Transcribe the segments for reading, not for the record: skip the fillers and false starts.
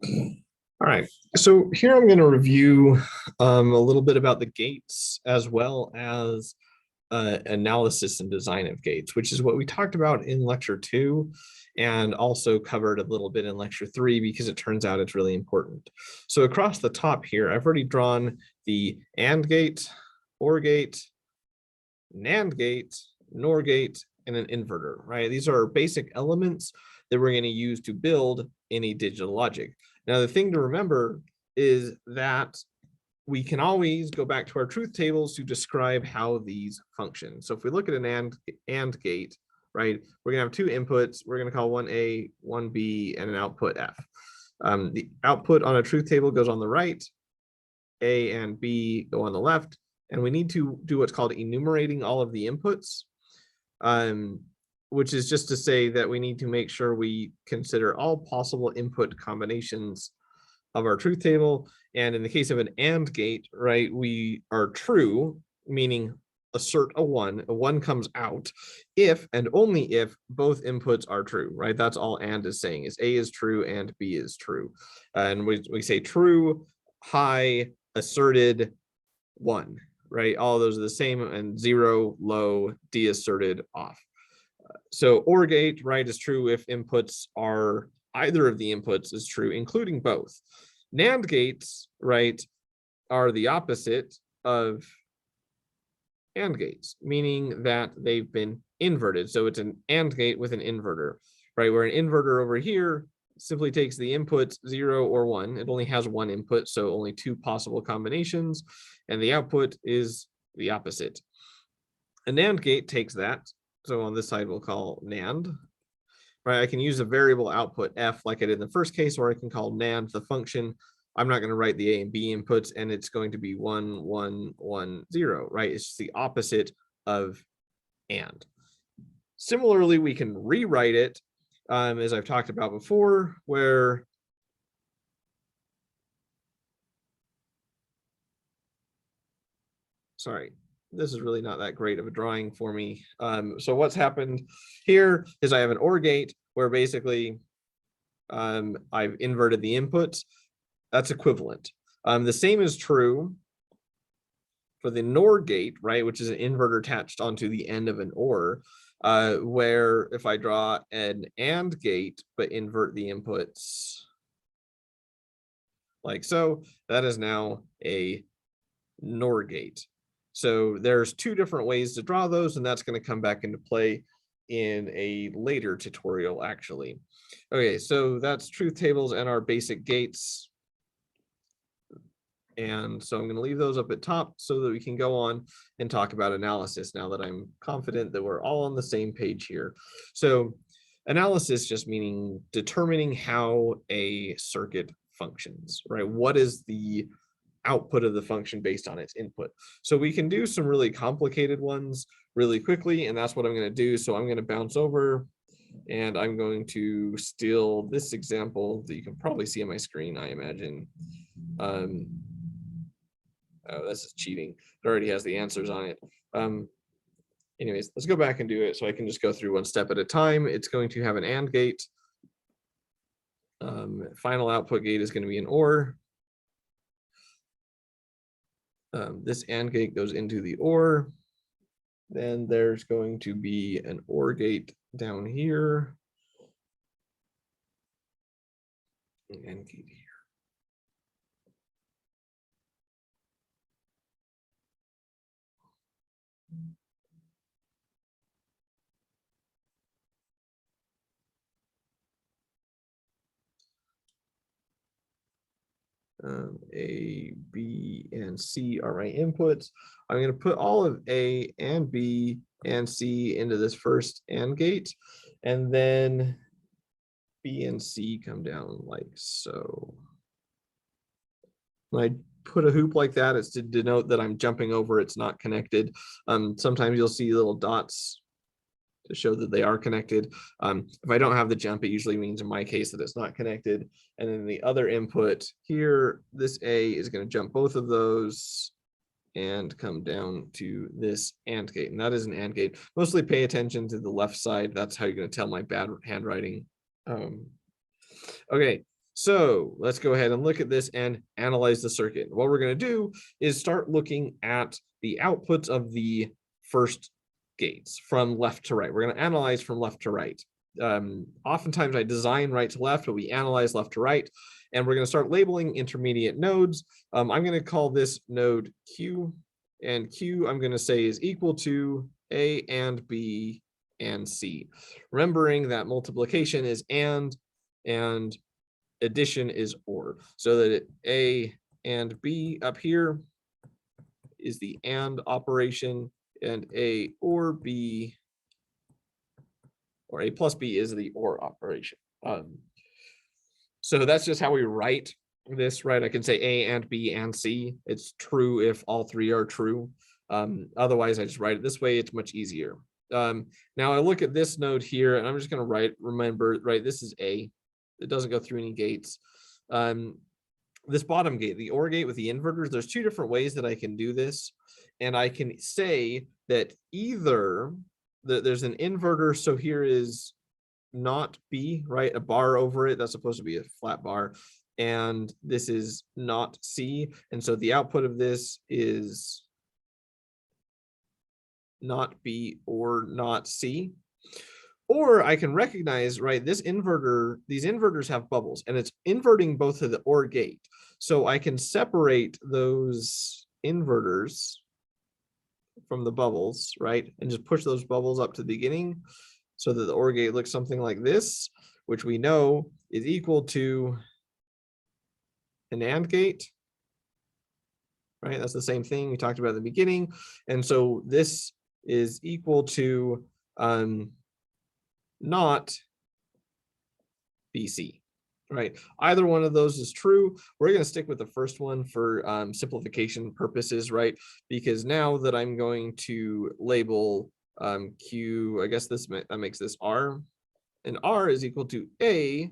All right, so here I'm going to review a little bit about the gates as well as analysis and design of gates, which is what we talked about in lecture 2 and also covered a little bit in lecture 3 because it turns out it's really important. So across the top here, I've already drawn the AND gate, OR gate, NAND gate, NOR gate, and an inverter, right? These are basic elements that we're going to use to build any digital logic. Now, the thing to remember is that we can always go back to our truth tables to describe how these function. So if we look at an AND gate, right, we're going to have two inputs. We're going to call one A, one B, and an output F. The output on a truth table goes on the right, A and B go on the left, and we need to do what's called enumerating all of the inputs, which is just to say that we need to make sure we consider all possible input combinations of our truth table. And in the case of an AND gate, right, we are true, meaning assert a one comes out if and only if both inputs are true, right? That's all AND is saying, is A is true and B is true. And we say true, high, asserted, 1, right? All of those are the same, and 0, low, deasserted, off. So OR gate, right, is true if inputs are either of the inputs is true, including both. NAND gates, right, are the opposite of AND gates, meaning that they've been inverted. So it's an AND gate with an inverter, right? Where an inverter over here simply takes the inputs 0 or 1. It only has one input, so only two possible combinations, and the output is the opposite. A NAND gate takes that. So on this side, we'll call NAND. Right, I can use a variable output F like I did in the first case, or I can call NAND the function. I'm not going to write the A and B inputs, and it's going to be 1, 1, 1, 0, right? It's just the opposite of AND. Similarly, we can rewrite it, as I've talked about before, where sorry, this is really not that great of a drawing for me. So what's happened here is I have an OR gate where basically I've inverted the inputs. That's equivalent. The same is true for the NOR gate, right, which is an inverter attached onto the end of an OR, where if I draw an AND gate but invert the inputs like so, that is now a NOR gate. So there's two different ways to draw those, and that's going to come back into play in a later tutorial, actually. Okay, so that's truth tables and our basic gates. And so I'm going to leave those up at top so that we can go on and talk about analysis now that I'm confident that we're all on the same page here. So analysis just meaning determining how a circuit functions, right? What is the output of the function based on its input? So we can do some really complicated ones really quickly, and that's what I'm going to do. So I'm going to bounce over and I'm going to steal this example that you can probably see on my screen, I imagine. Oh, this is cheating. It already has the answers on it. Anyways, let's go back and do it so I can just go through one step at a time. It's going to have an AND gate. Final output gate is going to be an OR. This AND gate goes into the OR. Then there's going to be an OR gate down here. An AND gate here. A, B, and C are my inputs. I'm going to put all of A and B and C into this first AND gate, and then B and C come down like so. When I put a hoop like that, it's to denote that I'm jumping over, it's not connected. Sometimes you'll see little dots to show that they are connected. If I don't have the jump, it usually means in my case that it's not connected. And then the other input here, this A is going to jump both of those and come down to this AND gate. And that is an AND gate. Mostly pay attention to the left side. That's how you're going to tell my bad handwriting. Okay, So let's go ahead and look at this and analyze the circuit. What we're going to do is start looking at the outputs of the first gates from left to right. We're going to analyze from left to right. Oftentimes I design right to left, but we analyze left to right. And we're going to start labeling intermediate nodes. I'm going to call this node Q, and Q I'm going to say is equal to A and B and C. Remembering that multiplication is and addition is or, so that A and B up here is the and operation, and A or B, or A plus B is the or operation. So that's just how we write this, right? I can say A and B and C. It's true if all three are true. Otherwise, I just write it this way. It's much easier. Now I look at this node here, and I'm just going to remember, right, this is A. It doesn't go through any gates. This bottom gate, the OR gate with the inverters, there's two different ways that I can do this. And I can say that either there's an inverter, so here is not B, right? A bar over it, that's supposed to be a flat bar. And this is not C. And so the output of this is not B or not C. Or I can recognize, right, this inverter, these inverters have bubbles, and it's inverting both of the OR gate. So I can separate those inverters from the bubbles, right, and just push those bubbles up to the beginning so that the OR gate looks something like this, which we know is equal to an AND gate, right? That's the same thing we talked about at the beginning. And so this is equal to not BC, right? Either one of those is true. We're going to stick with the first one for simplification purposes, right? Because now that I'm going to label Q, I guess that makes this R, and R is equal to A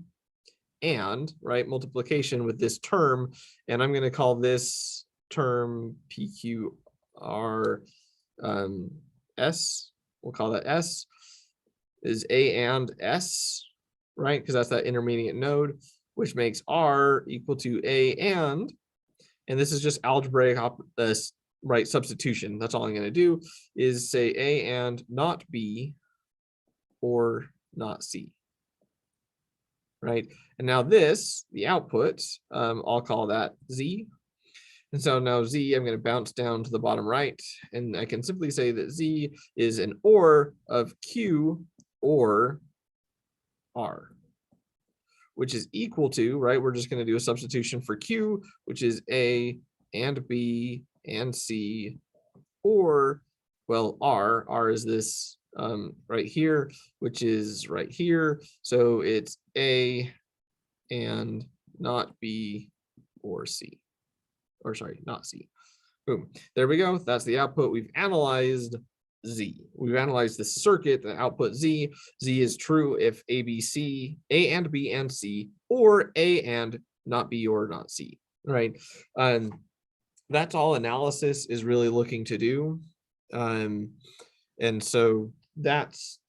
and, right, multiplication with this term, and I'm going to call this term PQR S. We'll call that S. Is A and S, right? Because that's that intermediate node, which makes R equal to A and this is just algebraic right substitution. That's all I'm going to do is say A and not B or not C, right? And now this, the output, I'll call that Z. And so now Z, I'm going to bounce down to the bottom right, and I can simply say that Z is an OR of Q or R, which is equal to, right, we're just going to do a substitution for Q, which is A and B and C, or, well, R is this right here, which is right here. So it's A and not B or C, or sorry, not C. Boom, there we go. That's the output. We've analyzed Z. We've analyzed the circuit, the output Z. Z is true if A, B, C, A and B and C, or A and not B or not C, right? That's all analysis is really looking to do. And so that's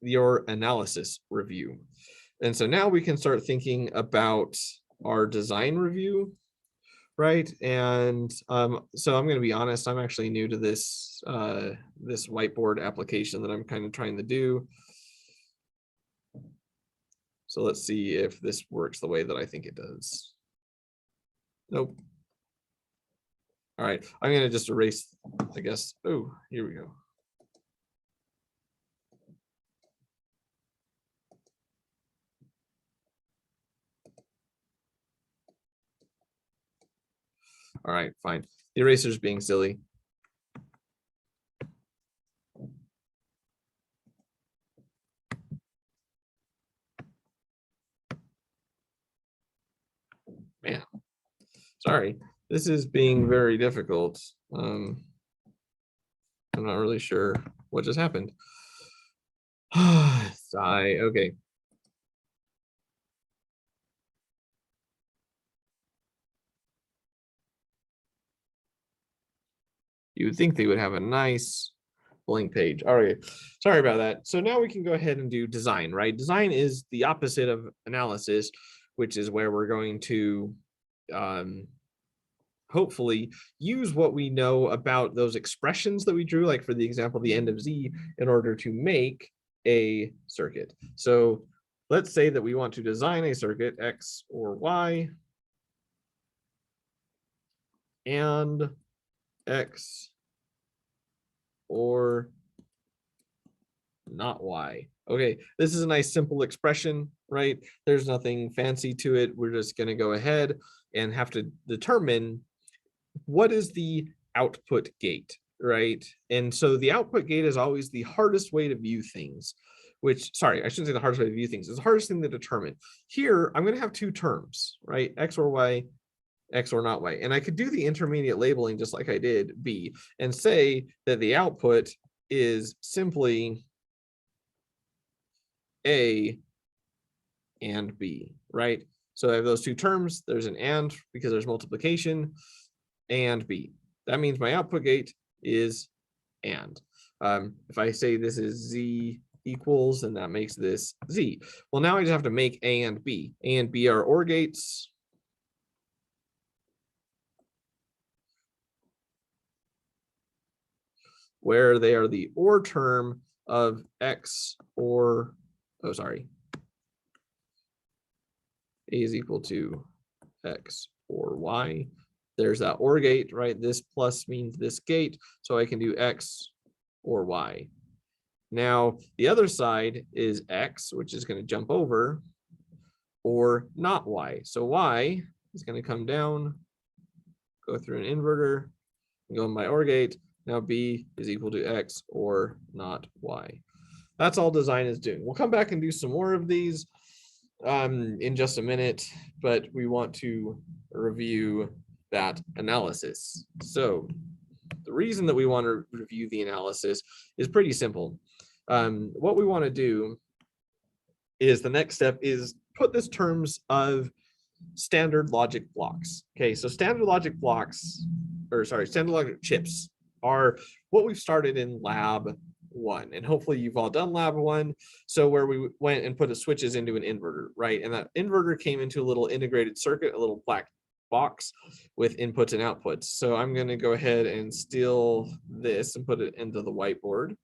your analysis review. And so now we can start thinking about our design review. Right. And so I'm going to be honest, I'm actually new to this this whiteboard application that I'm kind of trying to do. So let's see if this works the way that I think it does. Nope. All right, I'm going to just erase, I guess. Oh, here we go. All right, fine. The eraser's being silly. Man, sorry. This is being very difficult. I'm not really sure what just happened. Sigh. Okay. You would think they would have a nice blank page. All right, sorry about that. So now we can go ahead and do design, right? Design is the opposite of analysis. which is where we're going to hopefully use what we know about those expressions that we drew, like for the example, the end of Z, in order to make a circuit. So let's say that we want to design a circuit X or Y and X or not Y. Okay, this is a nice simple expression, right? There's nothing fancy to it. We're just going to go ahead and have to determine what is the output gate, right? And so the output gate is always the hardest way to view things, which, sorry, I shouldn't say the hardest way to view things. It's the hardest thing to determine. Here, I'm going to have two terms, right? X or Y, X or not Y. And I could do the intermediate labeling just like I did B and say that the output is simply A and B, right? So I have those two terms. There's an and because there's multiplication, and B. That means my output gate is and. If I say this is Z equals, and that makes this Z. Well, now I just have to make A and B. A and B are OR gates. Where they are the OR term of X or, oh, sorry. A is equal to X or Y. There's that OR gate, right? This plus means this gate, so I can do X or Y. Now, the other side is X, which is going to jump over, or not Y. So Y is going to come down, go through an inverter, go in my OR gate. Now B is equal to X or not Y. That's all design is doing. We'll come back and do some more of these in just a minute, but we want to review that analysis. So the reason that we want to review the analysis is pretty simple. What we want to do is the next step is put this terms of standard logic blocks. Okay, so standard logic blocks, or sorry, standard logic chips are what we've started in lab 1, and hopefully you've all done lab 1. So where we went and put the switches into an inverter, right? And that inverter came into a little integrated circuit, a little black box with inputs and outputs. So I'm going to go ahead and steal this and put it into the whiteboard.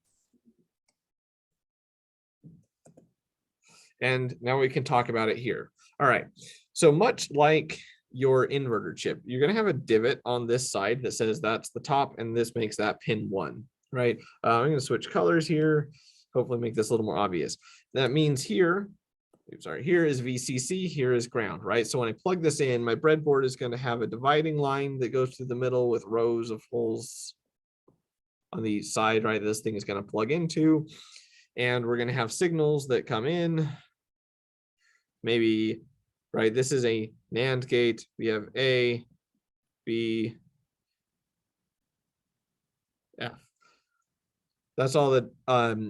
And now we can talk about it here. All right, so much like your inverter chip, you're going to have a divot on this side that says that's the top, and this makes that pin 1, right? I'm going to switch colors here, hopefully make this a little more obvious. That means here, sorry, here is VCC, here is ground, right? So when I plug this in, my breadboard is going to have a dividing line that goes through the middle with rows of holes on the side, right? This thing is going to plug into, and we're going to have signals that come in. Maybe, right, this is a NAND gate. We have A, B, F. That's all that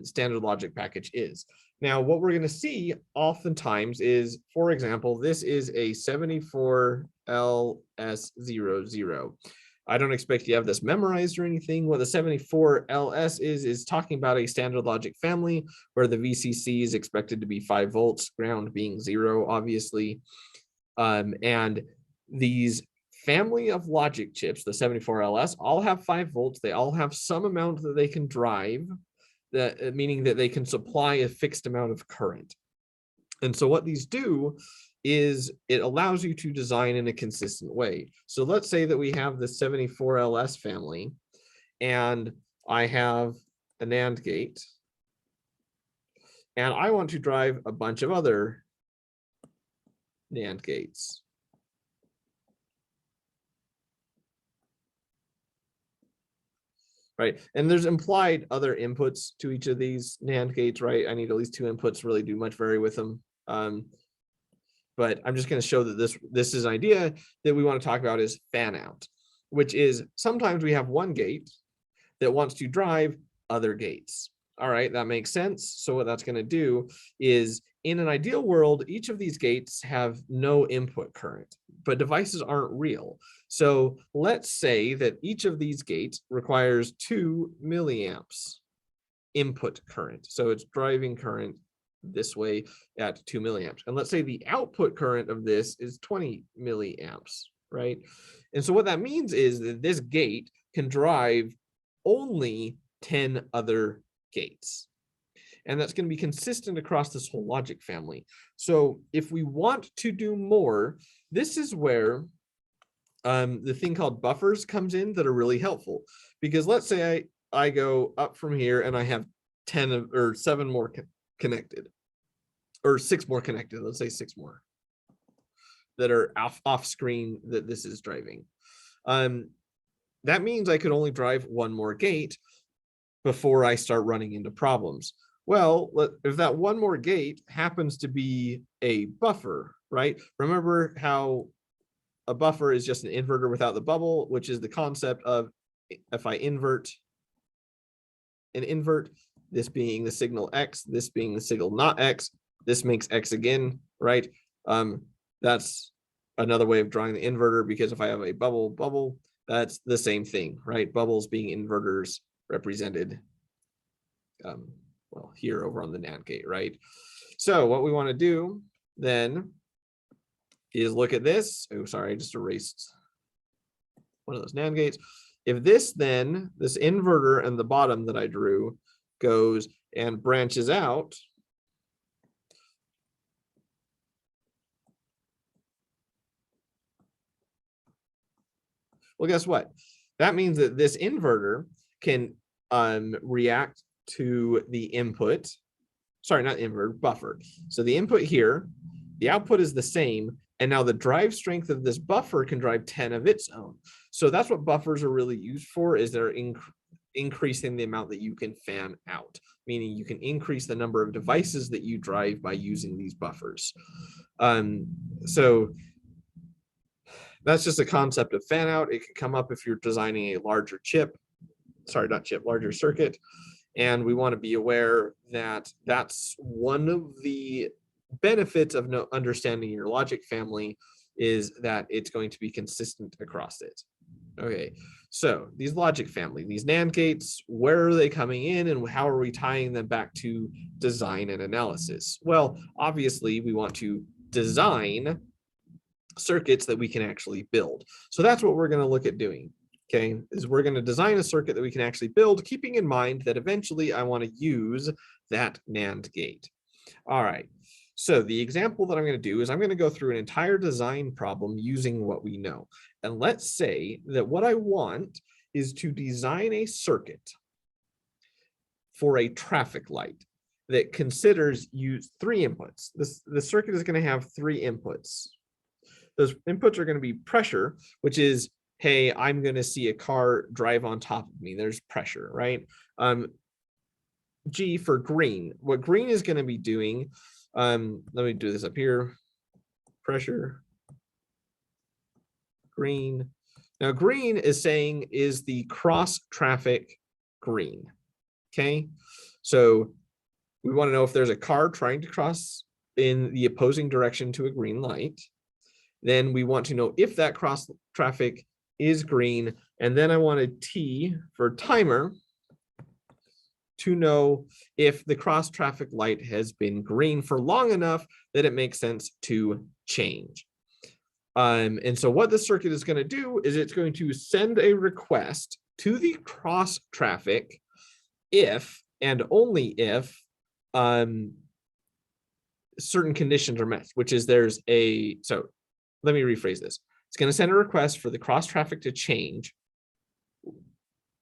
standard logic package is. Now, what we're going to see oftentimes is, for example, this is a 74LS00. I don't expect you to have this memorized or anything. What the 74LS is talking about a standard logic family where the VCC is expected to be 5 volts, ground being 0, obviously. And these family of logic chips, the 74LS, all have 5 volts. They all have some amount that they can drive, that meaning that they can supply a fixed amount of current. And so what these do is it allows you to design in a consistent way. So let's say that we have the 74LS family, and I have a NAND gate, and I want to drive a bunch of other NAND gates. Right, and there's implied other inputs to each of these NAND gates, right? I need at least 2 inputs to really do much vary with them. But I'm just going to show that this is an idea that we want to talk about is fan out, which is sometimes we have one gate that wants to drive other gates. All right, that makes sense. So what that's going to do is, in an ideal world, each of these gates have no input current, but devices aren't real. So let's say that each of these gates requires 2 milliamps input current. So it's driving current this way at 2 milliamps. And let's say the output current of this is 20 milliamps, right? And so what that means is that this gate can drive only 10 other gates. And that's going to be consistent across this whole logic family. So if we want to do more, this is where the thing called buffers comes in that are really helpful. Because let's say I go up from here and I have 10 or 7 more connected, or 6 more connected, let's say 6 more that are off screen that this is driving. That means I could only drive 1 more gate before I start running into problems. Well, if that 1 more gate happens to be a buffer, right? Remember how a buffer is just an inverter without the bubble, which is the concept of if I invert an invert, this being the signal X, this being the signal not X, this makes X again, right? That's another way of drawing the inverter, because if I have a bubble, that's the same thing, right? Bubbles being inverters represented well, here over on the NAND gate, right? So what we want to do then is look at this. Oh, sorry, I just erased one of those NAND gates. If this then, this inverter and the bottom that I drew goes and branches out, well, guess what? That means that this inverter can react to the input. Sorry, not inverter, buffer. So the input here, the output is the same, and now the drive strength of this buffer can drive 10 of its own. So that's what buffers are really used for, is they're increasing the amount that you can fan out, meaning you can increase the number of devices that you drive by using these buffers. So that's just a concept of fan out. It can come up if you're designing a larger chip, sorry, not chip, larger circuit. And we want to be aware that that's one of the benefits of understanding your logic family, is that it's going to be consistent across it. Okay, so these logic family, these NAND gates, where are they coming in and how are we tying them back to design and analysis? Well, obviously we want to design circuits that we can actually build. So that's what we're going to look at doing. Okay, is we're going to design a circuit that we can actually build, keeping in mind that eventually I want to use that NAND gate. All right, so the example that I'm going to do is I'm going to go through an entire design problem using what we know. And let's say that what I want is to design a circuit for a traffic light that considers use 3 inputs. The circuit is going to have 3 inputs. Those inputs are going to be pressure, which is, hey, I'm going to see a car drive on top of me. There's pressure, right? G for green. What green is going to be doing, let me do this up here. Pressure, green. Now, green is saying is the cross traffic green. Okay, so we want to know if there's a car trying to cross in the opposing direction to a green light. Then we want to know if that cross traffic is green, and then I want a T for timer to know if the cross traffic light has been green for long enough that it makes sense to change. And so what the circuit is going to do is it's going to send a request to the cross traffic if and only if certain conditions are met, which is there's a, so let me rephrase this. It's going to send a request for the cross traffic to change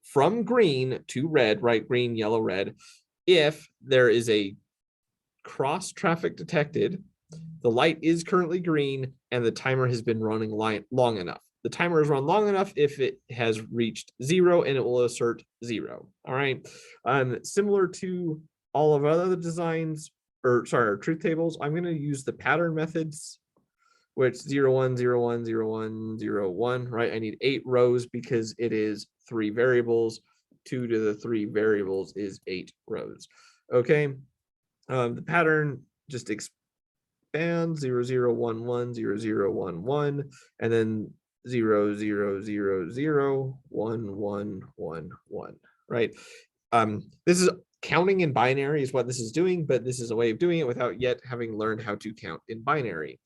from green to red, right? Green, yellow, red. If there is a cross traffic detected, the light is currently green and the timer has been running long enough. The timer is run long enough if it has reached 0, and it will assert 0. All right. Similar to all of our other designs, or sorry, our truth tables, I'm going to use the pattern methods, which 0, 1, 0, 1, 0, 1, 0, 1, right? I need 8 rows because it is 3 variables. 2 to the 3 variables is 8 rows. Okay. The pattern just expands 0, 0, 1, 1, 0, 0, 1, 1, and then 0, 0, 0, 0, 1, 1, 1, 1, right? This is counting in binary is what this is doing, but this is a way of doing it without yet having learned how to count in binary.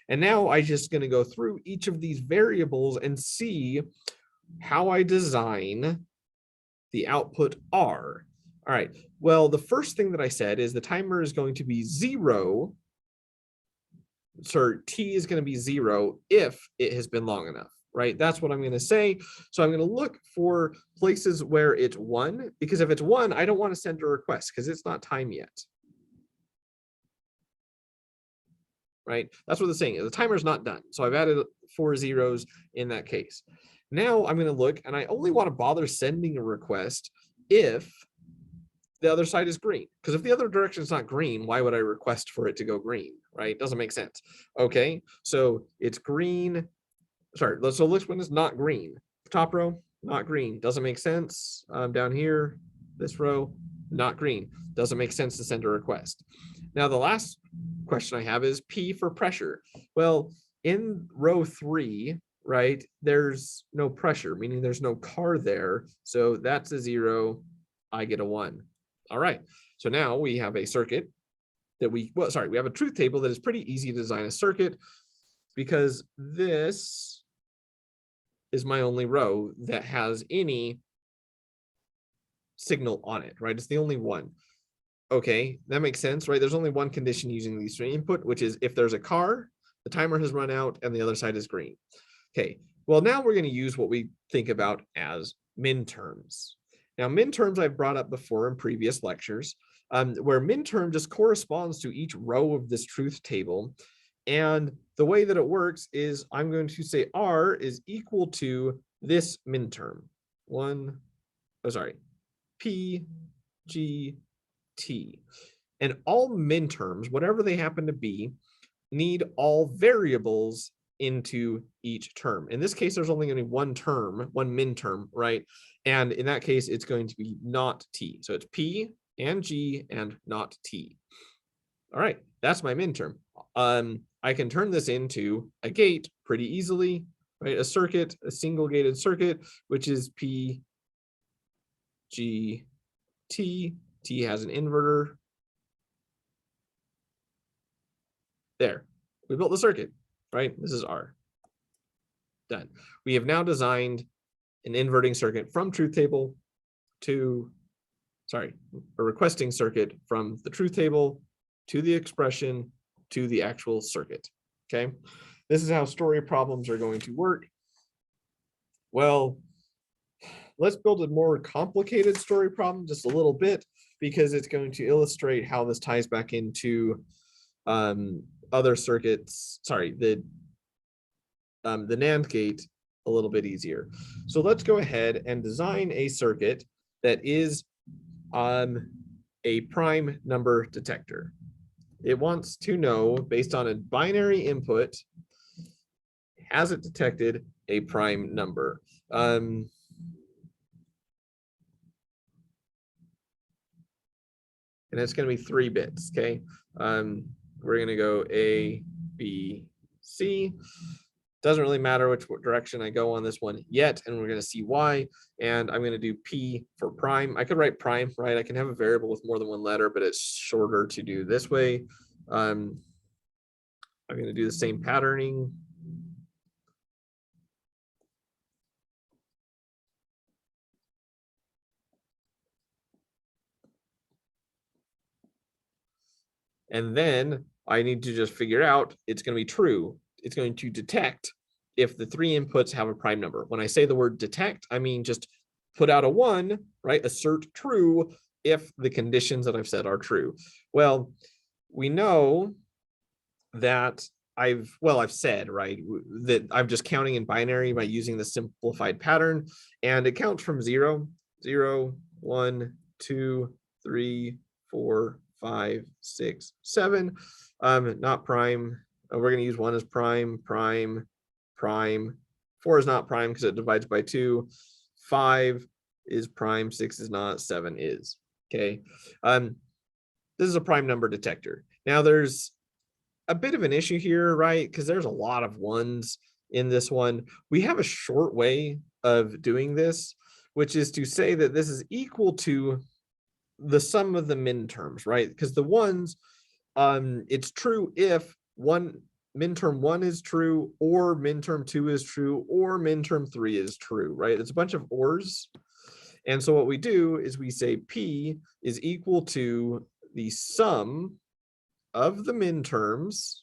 And now I'm just going to go through each of these variables and see how I design the output R. All right, well, the first thing that I said is the timer is going to be 0. So T is going to be 0 if it has been long enough, right? That's what I'm going to say. So I'm going to look for places where it's 1, because if it's 1, I don't want to send a request because it's not time yet. Right? That's what it's saying. The timer's not done. So I've added 4 zeros in that case. Now I'm going to look, and I only want to bother sending a request if the other side is green. Because if the other direction is not green, why would I request for it to go green? Right? Doesn't make sense. Okay, so it's green. Sorry, so this one is not green. Top row, not green. Doesn't make sense. Down here, this row, not green. Doesn't make sense to send a request. Now the last question I have is P for pressure. Well, in row 3, right, there's no pressure, meaning there's no car there. So that's a 0. I get a 1. All right. So now we have a circuit that we have a truth table that is pretty easy to design a circuit, because this is my only row that has any signal on it, right? It's the only one. Okay, that makes sense, right? There's only one condition using these three input, which is if there's a car, the timer has run out, and the other side is green. Okay, well, now we're going to use what we think about as minterms. Now, minterms I've brought up before in previous lectures, where minterm just corresponds to each row of this truth table. And the way that it works is I'm going to say R is equal to this minterm. P, G, T. And all minterms, whatever they happen to be, need all variables into each term. In this case, there's only going to be one term, one minterm, right? And in that case, it's going to be not T. So it's P and G and not T. All right, that's my minterm. I can turn this into a gate pretty easily, right? A circuit, a single gated circuit, which is P, G, T. T has an inverter. There, we built the circuit, right? This is R. Done. We have now designed an inverting circuit from truth table to, a requesting circuit from the truth table to the expression to the actual circuit. Okay, this is how story problems are going to work. Well, let's build a more complicated story problem just a little bit, because it's going to illustrate how this ties back into other circuits, the NAND gate a little bit easier. So let's go ahead and design a circuit that is a prime number detector. It wants to know, based on a binary input, has it detected a prime number? And it's going to be 3 bits, okay? We're going to go A, B, C. Doesn't really matter which direction I go on this one yet, and we're going to see why. And I'm going to do P for prime. I could write prime, right? I can have a variable with more than one letter, but it's shorter to do this way. I'm going to do the same patterning. And then I need to just figure out it's going to be true. It's going to detect if the 3 inputs have a prime number. When I say the word detect, I mean just put out a 1, right? Assert true if the conditions that I've said are true. Well, we know that I've said, right, that I'm just counting in binary by using the simplified pattern, and it counts from 0, 0, 1, 2, 3, 4, 5, 6, 7. Not prime. We're going to use 1 as prime, prime, prime. 4 is not prime because it divides by 2. 5 is prime, 6 is not, 7 is. Okay. This is a prime number detector. Now there's a bit of an issue here, right? Because there's a lot of 1s in this one. We have a short way of doing this, which is to say that this is equal to the sum of the min terms, right? Because the ones, it's true if min term 1 is true, or min term 2 is true, or min term 3 is true, right? It's a bunch of ors. And so what we do is we say P is equal to the sum of the min terms.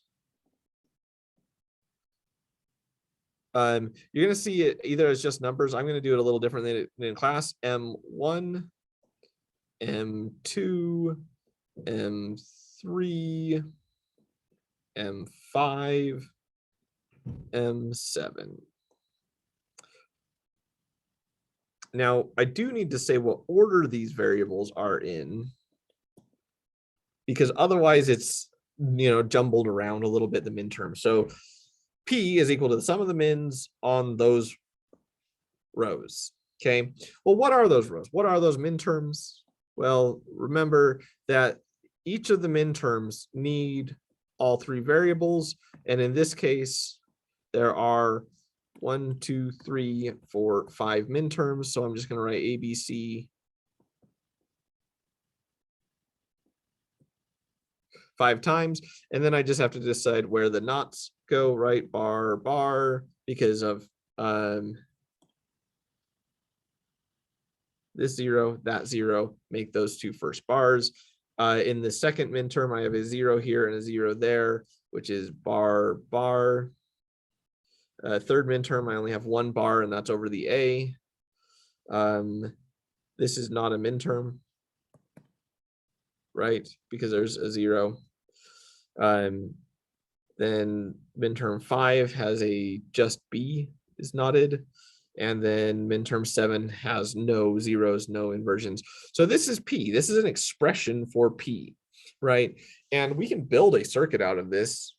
You're going to see it either as just numbers. I'm going to do it a little different than in class. M1, M2, M3, M5, M7. Now, I do need to say what order these variables are in, because otherwise it's, jumbled around a little bit, the min term. So P is equal to the sum of the mins on those rows. Okay, well, what are those rows? What are those min terms? Well, remember that each of the min terms need all three variables. And in this case, there are 1, 2, 3, 4, 5 min terms. So I'm just going to write ABC 5 times. And then I just have to decide where the knots go, right? Bar, bar, because of this 0, that 0, make those two first bars. In the second min term, I have a 0 here and a 0 there, which is bar, bar. Third min term, I only have 1 bar, and that's over the A. This is not a min term, right? Because there's a 0. Then min term 5 has a just B is knotted. And then min term 7 has no zeros, no inversions. So this is P. This is an expression for P, right? And we can build a circuit out of this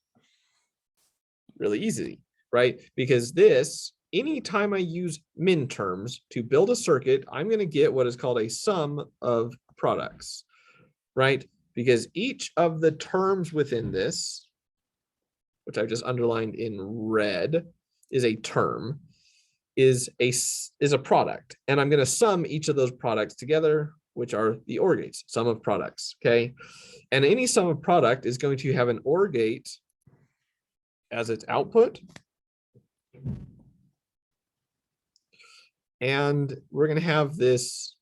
really easily, right? Because this, anytime I use min terms to build a circuit, I'm going to get what is called a sum of products, right? Because each of the terms within this, which I've just underlined in red, is a term, is a product. And I'm going to sum each of those products together, which are the OR gates, sum of products, okay? And any sum of product is going to have an OR gate as its output. And we're going to have this,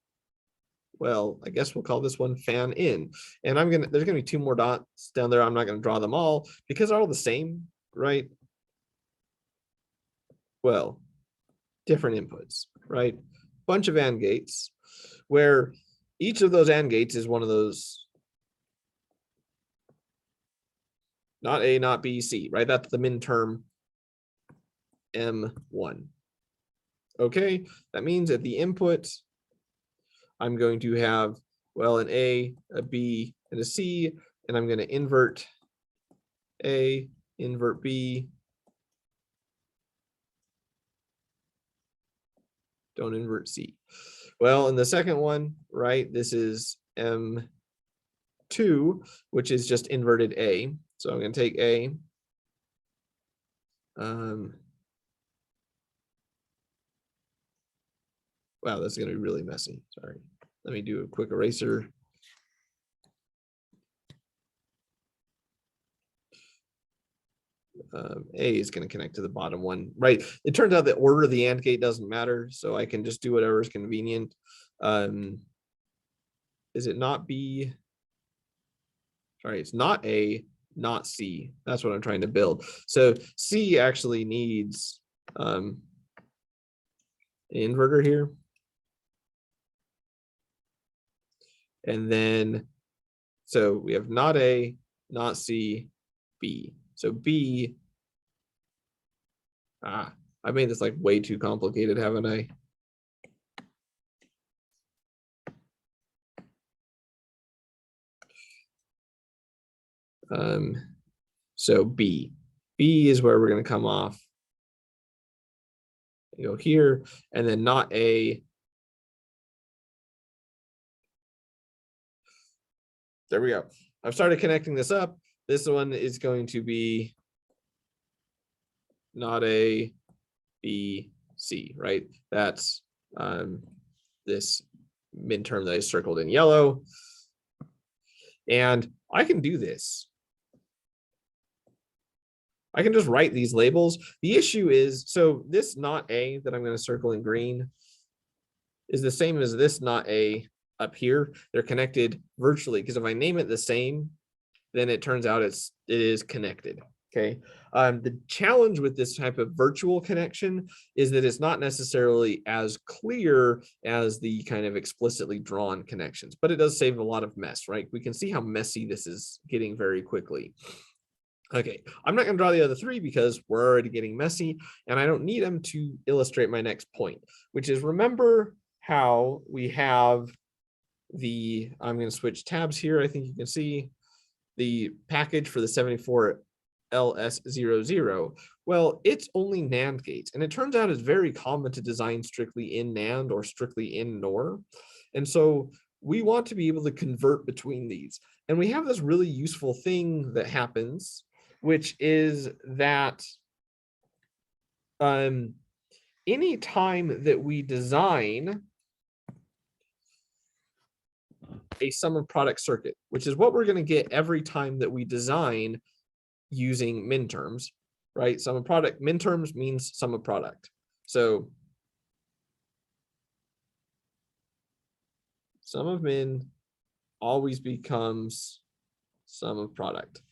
well, I guess we'll call this one fan in. And there's going to be 2 more dots down there. I'm not going to draw them all because they're all the same, right? Well, different inputs, right? Bunch of AND gates where each of those AND gates is one of those, not A, not B, C, right? That's the min term M1. Okay, that means at the input, I'm going to have, well, an A, a B, and a C, and I'm going to invert A, invert B, don't invert C. Well, in the second one, right, this is M2, which is just inverted A. So I'm going to take A. Wow, that's going to be really messy. Sorry. Let me do a quick eraser. A is going to connect to the bottom one, right? It turns out the order of the AND gate doesn't matter, so I can just do whatever is convenient. Is it not B? Sorry, it's not A, not C. That's what I'm trying to build. So C actually needs an inverter here. And then, so we have not A, not C, B. So B, I made this like way too complicated, haven't I? So B is where we're going to come off. Go here, and then not A. There we go. I've started connecting this up. This one is going to be not A, B, C, right? That's this midterm that I circled in yellow. And I can do this. I can just write these labels. The issue is, so this not A that I'm going to circle in green is the same as this not A up here. They're connected virtually, because if I name it the same, then it turns out it is connected. Okay. The challenge with this type of virtual connection is that it's not necessarily as clear as the kind of explicitly drawn connections, but it does save a lot of mess, right? We can see how messy this is getting very quickly. Okay, I'm not going to draw the other three because we're already getting messy, and I don't need them to illustrate my next point, which is, remember how we have I'm going to switch tabs here. I think you can see the package for the 74LS00. Well, it's only NAND gates, and it turns out it's very common to design strictly in NAND or strictly in NOR. And so we want to be able to convert between these. And we have this really useful thing that happens, which is that any time that we design a sum of product circuit, which is what we're going to get every time that we design using min terms, right? Sum of product, min terms means sum of product. So sum of min always becomes sum of product.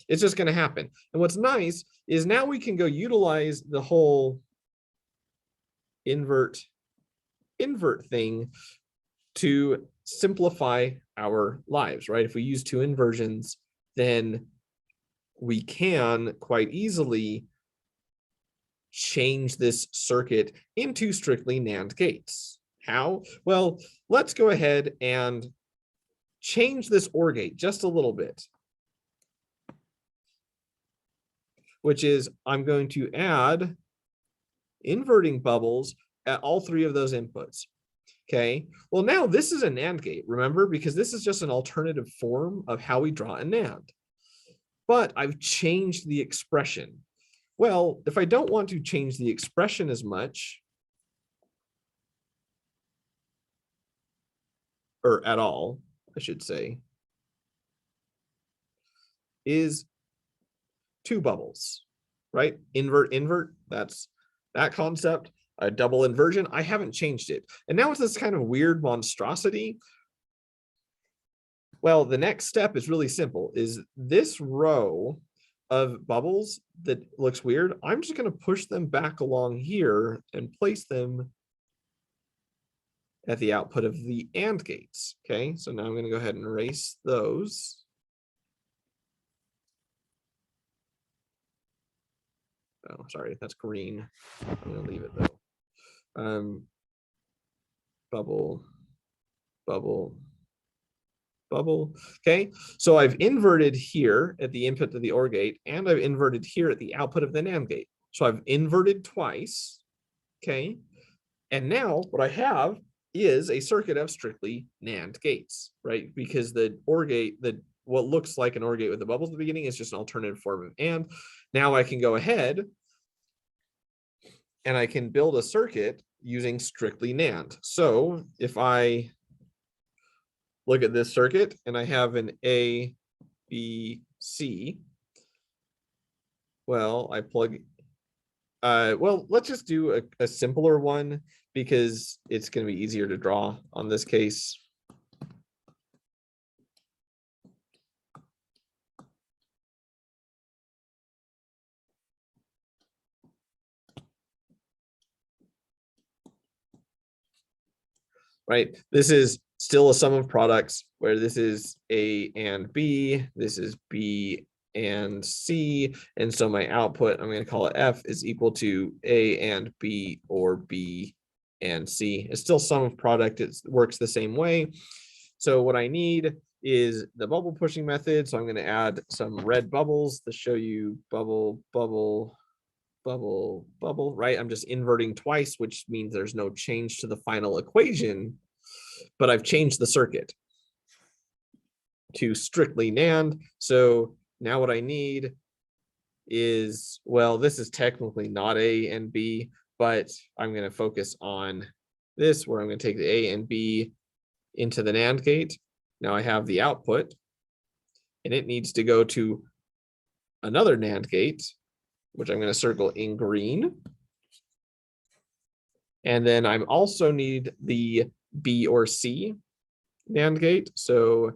It's just going to happen. And what's nice is now we can go utilize the whole invert thing to simplify our lives, right? If we use two inversions, then we can quite easily change this circuit into strictly NAND gates. How? Well, let's go ahead and change this OR gate just a little bit, which is I'm going to add inverting bubbles at all three of those inputs. Okay, well, now this is a NAND gate, remember, because this is just an alternative form of how we draw a NAND. But I've changed the expression. Well, if I don't want to change the expression as much, or at all, I should say, is two bubbles, right? Invert, that's that concept. A double inversion, I haven't changed it. And now it's this kind of weird monstrosity. Well, the next step is really simple, is this row of bubbles that looks weird, I'm just going to push them back along here and place them at the output of the AND gates. Okay, so now I'm going to go ahead and erase those. Oh, sorry, that's green. I'm going to leave it though. Bubble, bubble, bubble. Okay, so I've inverted here at the input to the OR gate, and I've inverted here at the output of the NAND gate. So I've inverted twice. Okay, and now what I have is a circuit of strictly NAND gates, right? Because the OR gate, what looks like an OR gate with the bubbles at the beginning, is just an alternative form of AND. Now I can go ahead and I can build a circuit using strictly NAND. So if I look at this circuit and I have an A, B, C, well, I plug, well, let's just do a simpler one because it's going to be easier to draw on this case. Right, this is still a sum of products where this is A and B, this is B and C, and so my output, I'm going to call it F, is equal to A and B or B and C. It's still sum of product, it works the same way. So what I need is the bubble pushing method, so I'm going to add some red bubbles to show you bubble, bubble, bubble, bubble, right? I'm just inverting twice, which means there's no change to the final equation, but I've changed the circuit to strictly NAND. So now what I need is, well, this is technically not A and B, but I'm going to focus on this, where I'm going to take the A and B into the NAND gate. Now I have the output, and it needs to go to another NAND gate, which I'm going to circle in green. And then I also need the B or C NAND gate. So,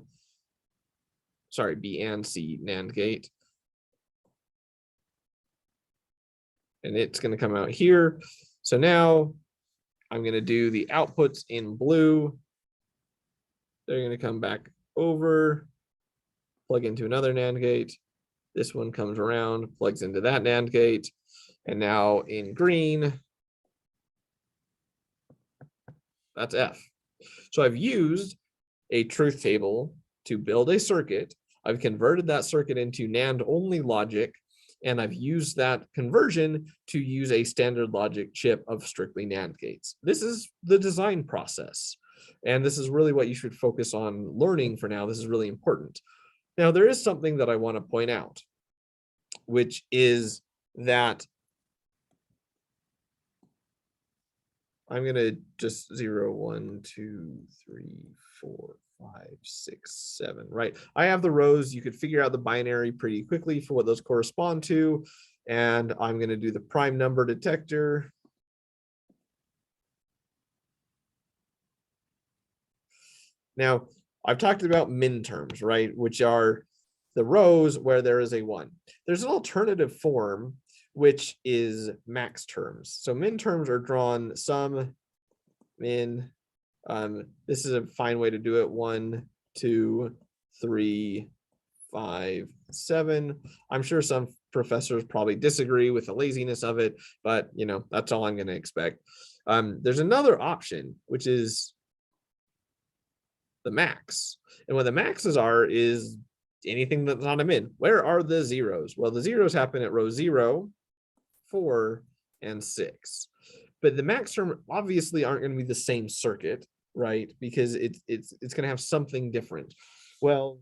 sorry, B and C NAND gate. And it's going to come out here. So now I'm going to do the outputs in blue. They're going to come back over, plug into another NAND gate. This one comes around, plugs into that NAND gate. And now in green, that's F. So I've used a truth table to build a circuit. I've converted that circuit into NAND only logic, and I've used that conversion to use a standard logic chip of strictly NAND gates. This is the design process. And this is really what you should focus on learning for now. This is really important. Now, there is something that I want to point out, which is that I'm going to just 0, 1, 2, 3, 4, 5, 6, 7, right? I have the rows. You could figure out the binary pretty quickly for what those correspond to. And I'm going to do the prime number detector. Now, I've talked about min terms, right? Which are the rows where there is a 1. There's an alternative form, which is max terms. So min terms are drawn sum, min. This is a fine way to do it. 1, 2, 3, 5, 7. I'm sure some professors probably disagree with the laziness of it, but you know, that's all I'm going to expect. There's another option, which is the max. And what the maxes are is anything that's not a min. Where are the zeros? Well, the zeros happen at row 0, 4, and 6. But the max term obviously aren't going to be the same circuit, right? Because it's going to have something different. Well,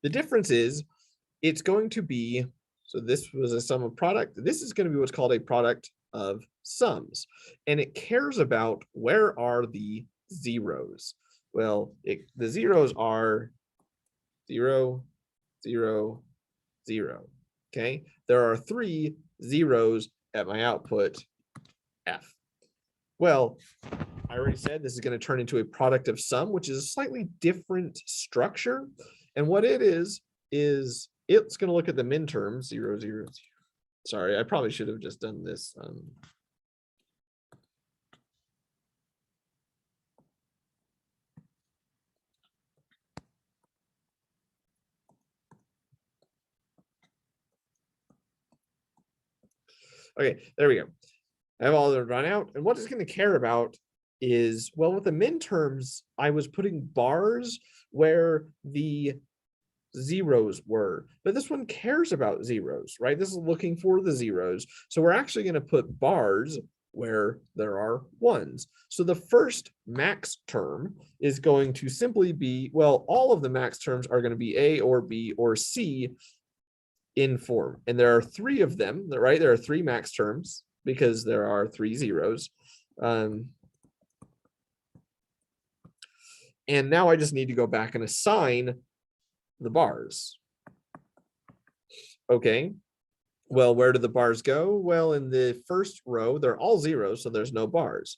the difference is it's going to be, so this was a sum of product. This is going to be what's called a product of sums. And it cares about where are the zeros. Well, the zeros are 0, 0, 0. Okay, there are 3 zeros at my output F. Well, I already said this is going to turn into a product of sum, which is a slightly different structure. And what it is it's going to look at the min terms 0, 0, 0. Sorry, I probably should have just done this. Okay, there we go. I have all of them run out. And what it's going to care about is, well, with the min terms, I was putting bars where the zeros were, but this one cares about zeros, right? This is looking for the zeros. So we're actually going to put bars where there are ones. So the first max term is going to simply be, well, all of the max terms are going to be A or B or C in form. And there are 3 of them, right? There are 3 max terms because there are 3 zeros. And now I just need to go back and assign the bars. Okay, well, where do the bars go? Well, in the first row, they're all zeros, so there's no bars.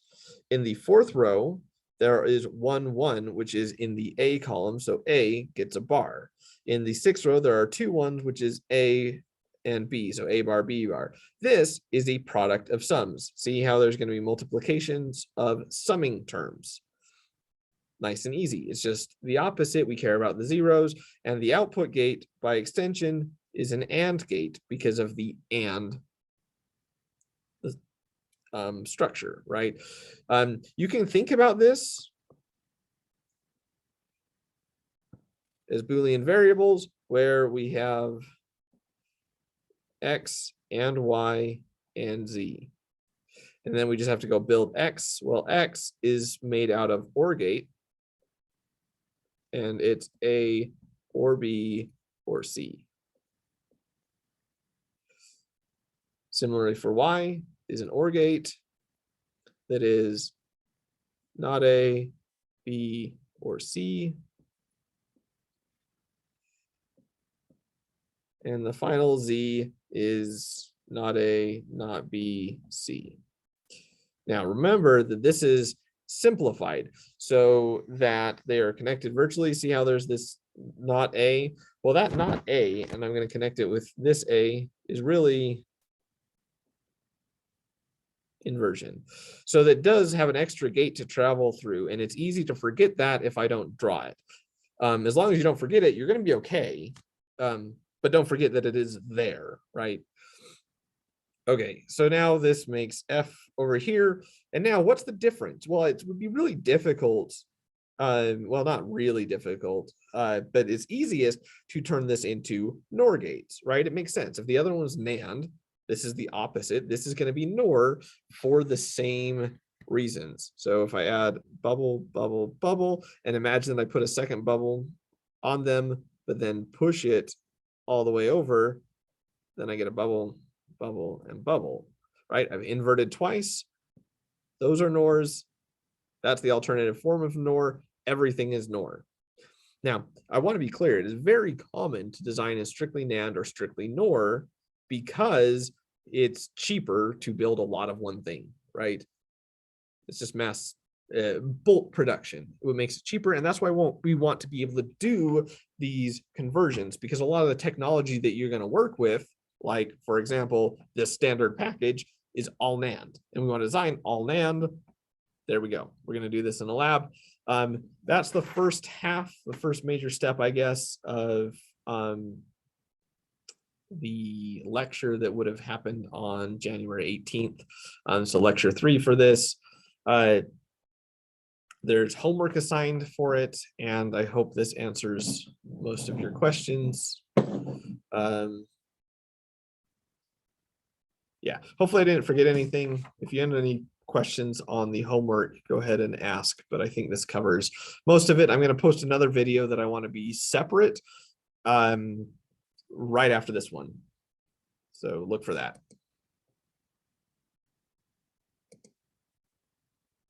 In the 4th row, there is 1, 1, which is in the A column, so A gets a bar. In the 6th row, there are 2 1s, which is A and B, so A bar, B bar. This is a product of sums. See how there's going to be multiplications of summing terms. Nice and easy. It's just the opposite. We care about the zeros, and the output gate by extension is an AND gate because of the AND structure, right? You can think about this as Boolean variables where we have X and Y and Z. And then we just have to go build X. Well, X is made out of OR gate, and it's A or B or C. Similarly for Y is an OR gate, that is not A, B, or C. And the final Z is not A, not B, C. Now remember that this is simplified so that they are connected virtually. See how there's this not A? Well, that not A, and I'm going to connect it with this A, is really inversion. So that does have an extra gate to travel through, and it's easy to forget that if I don't draw it. As long as you don't forget it, you're going to be okay. But don't forget that it is there, right? Okay, so now this makes F over here. And now what's the difference? Well, it would be really difficult. Well, not really difficult, but it's easiest to turn this into NOR gates, right? It makes sense. If the other one was NAND, this is the opposite. This is going to be NOR for the same reasons. So if I add bubble, bubble, bubble, and imagine that I put a second bubble on them, but then push it all the way over, then I get a bubble, bubble, and bubble, right? I've inverted twice. Those are NORs. That's the alternative form of NOR. Everything is NOR. Now, I want to be clear. It is very common to design as strictly NAND or strictly NOR because it's cheaper to build a lot of one thing, right? It's just mass bulk production. It makes it cheaper, and that's why we want to be able to do these conversions, because a lot of the technology that you're going to work with, like for example, this standard package, is all NAND, and we want to design all NAND. There we go. We're going to do this in a lab. That's the first half, the first major step, I guess, of the lecture that would have happened on January 18th. So lecture 3 for this. There's homework assigned for it, and I hope this answers most of your questions. Yeah, hopefully I didn't forget anything. If you have any questions on the homework, go ahead and ask, but I think this covers most of it. I'm going to post another video that I want to be separate right after this one. So look for that.